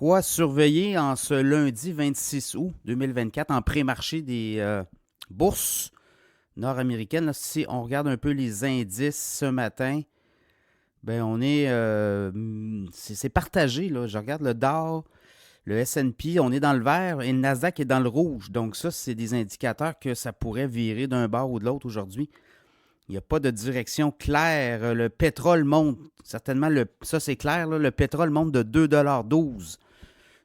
Quoi surveiller en ce lundi 26 août 2024 en pré-marché des bourses nord-américaines? Là, si on regarde un peu les indices ce matin, ben on est c'est partagé. Là. Je regarde le Dow, le S&P, on est dans le vert et le Nasdaq est dans le rouge. Donc ça, c'est des indicateurs que ça pourrait virer d'un bord ou de l'autre aujourd'hui. Il n'y a pas de direction claire. Le pétrole monte. Certainement, ça c'est clair. Là, le pétrole monte de 2,12 $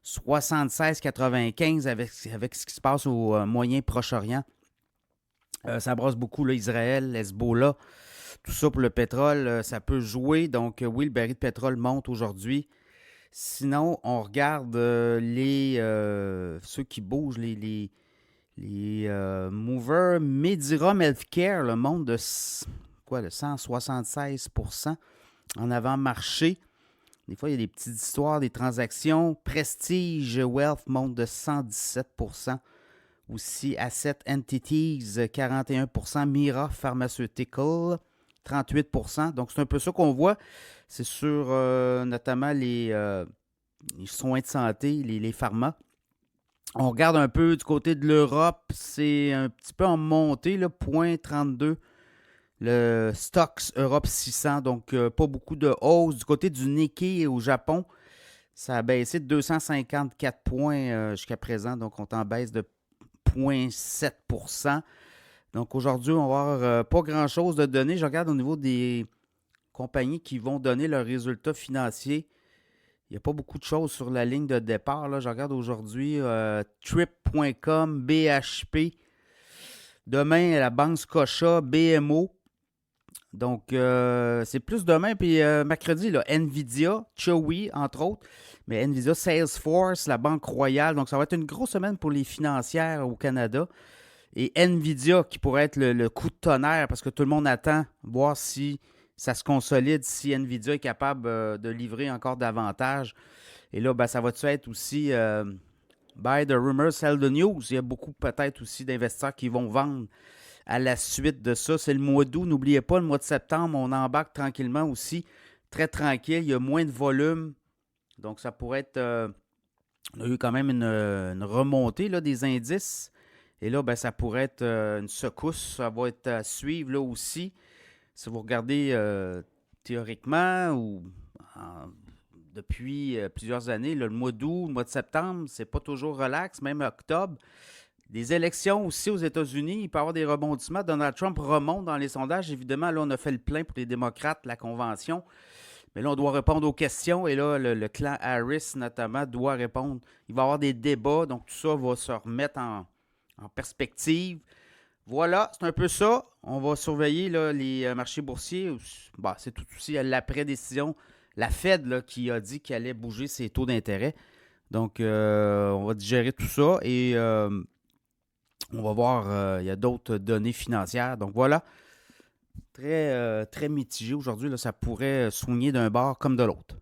76,95 avec ce qui se passe au moyen Proche-Orient. Ça brasse beaucoup, là, Israël, Hezbollah, tout ça pour le pétrole, ça peut jouer. Donc, oui, le baril de pétrole monte aujourd'hui. Sinon, on regarde ceux qui bougent, les movers. Medirum Healthcare, le monte de 176% en avant-marché. Des fois, il y a des petites histoires, des transactions. Prestige Wealth monte de 117%. Aussi, Asset Entities, 41%. Mira Pharmaceutical, 38%. Donc, c'est un peu ça qu'on voit. C'est sur notamment les soins de santé, les pharma. On regarde un peu du côté de l'Europe. C'est un petit peu en montée, là, 0,32. Le Stocks Europe 600, donc pas beaucoup de hausse. Du côté du Nikkei au Japon, ça a baissé de 254 points jusqu'à présent, donc on est en baisse de 0,7%. Donc aujourd'hui, on va avoir pas grand-chose de données. Je regarde au niveau des compagnies qui vont donner leurs résultats financiers. Il n'y a pas beaucoup de choses sur la ligne de départ. Là. Je regarde aujourd'hui Trip.com, BHP. Demain, la Banque Scotia, BMO. Donc, c'est plus demain. Puis mercredi, là, Nvidia, Chewy, entre autres. Mais Nvidia, Salesforce, la Banque Royale. Donc, ça va être une grosse semaine pour les financières au Canada. Et Nvidia, qui pourrait être le coup de tonnerre, parce que tout le monde attend voir si ça se consolide, si Nvidia est capable de livrer encore davantage. Et là, ben, ça va-tu être aussi buy the rumor, sell the news. Il y a beaucoup peut-être aussi d'investisseurs qui vont vendre à la suite de ça. C'est le mois d'août. N'oubliez pas, le mois de septembre, on embarque tranquillement aussi. Très tranquille. Il y a moins de volume. Donc, ça pourrait être... on a eu quand même une remontée là, des indices. Et là, ben, ça pourrait être une secousse. Ça va être à suivre là aussi. Si vous regardez théoriquement ou depuis plusieurs années, là, le mois d'août, le mois de septembre, c'est pas toujours relax, même octobre. Des élections aussi aux États-Unis, il peut y avoir des rebondissements. Donald Trump remonte dans les sondages. Évidemment, là, on a fait le plein pour les démocrates, la convention. Mais là, on doit répondre aux questions. Et là, le clan Harris, notamment, doit répondre. Il va y avoir des débats. Donc, tout ça va se remettre en perspective. Voilà, c'est un peu ça. On va surveiller là, les marchés boursiers. Bah, c'est tout aussi l'après-décision. La Fed là, qui a dit qu'elle allait bouger ses taux d'intérêt. Donc, on va digérer tout ça. Et on va voir, il y a d'autres données financières. Donc voilà, très mitigé aujourd'hui. Là, ça pourrait soigner d'un bord comme de l'autre.